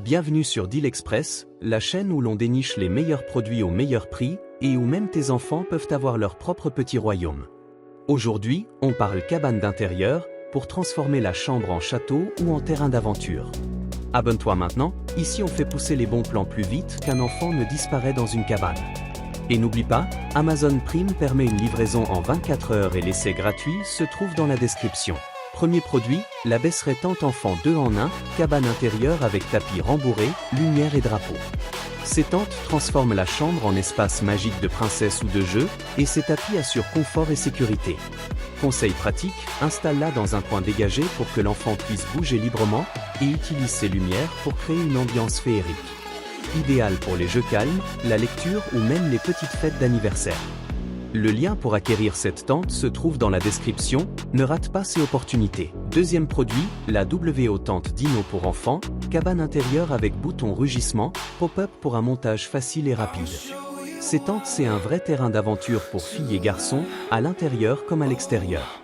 Bienvenue sur Deal Express, la chaîne où l'on déniche les meilleurs produits au meilleur prix et où même tes enfants peuvent avoir leur propre petit royaume. Aujourd'hui, on parle cabane d'intérieur pour transformer la chambre en château ou en terrain d'aventure. Abonne-toi maintenant, ici on fait pousser les bons plans plus vite qu'un enfant ne disparaît dans une cabane. Et n'oublie pas, Amazon Prime permet une livraison en 24 heures et l'essai gratuit se trouve dans la description. Premier produit, la baisseraie tente enfant 2 en 1, cabane intérieure avec tapis rembourré, lumière et drapeau. Ces tentes transforment la chambre en espace magique de princesse ou de jeu, et ces tapis assurent confort et sécurité. Conseil pratique, installe-la dans un coin dégagé pour que l'enfant puisse bouger librement, et utilise ses lumières pour créer une ambiance féerique. Idéal pour les jeux calmes, la lecture ou même les petites fêtes d'anniversaire. Le lien pour acquérir cette tente se trouve dans la description, ne rate pas ces opportunités. Deuxième produit, la WO Tente Dino pour enfants, cabane intérieure avec bouton rugissement, pop-up pour un montage facile et rapide. Ces tentes c'est un vrai terrain d'aventure pour filles et garçons, à l'intérieur comme à l'extérieur.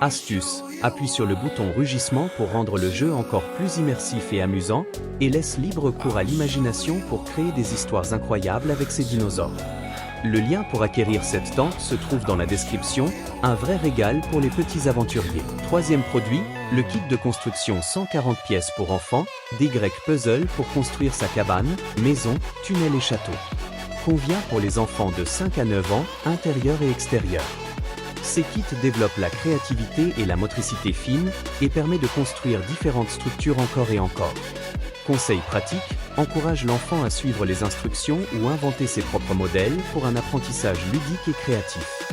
Astuce, appuie sur le bouton rugissement pour rendre le jeu encore plus immersif et amusant, et laisse libre cours à l'imagination pour créer des histoires incroyables avec ces dinosaures. Le lien pour acquérir cette tente se trouve dans la description, un vrai régal pour les petits aventuriers. Troisième produit, le kit de construction 140 pièces pour enfants, DY Puzzle pour construire sa cabane, maison, tunnel et château. Convient pour les enfants de 5 à 9 ans, intérieur et extérieur. Ces kits développent la créativité et la motricité fine, et permet de construire différentes structures encore et encore. Conseil pratique, encourage l'enfant à suivre les instructions ou inventer ses propres modèles pour un apprentissage ludique et créatif.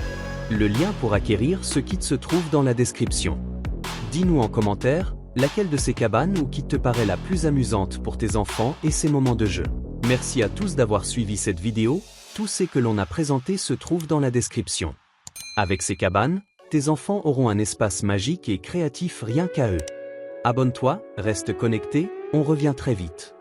Le lien pour acquérir ce kit se trouve dans la description. Dis-nous en commentaire, laquelle de ces cabanes ou kits te paraît la plus amusante pour tes enfants et ces moments de jeu. Merci à tous d'avoir suivi cette vidéo, tout ce que l'on a présenté se trouve dans la description. Avec ces cabanes, tes enfants auront un espace magique et créatif rien qu'à eux. Abonne-toi, reste connecté, on revient très vite.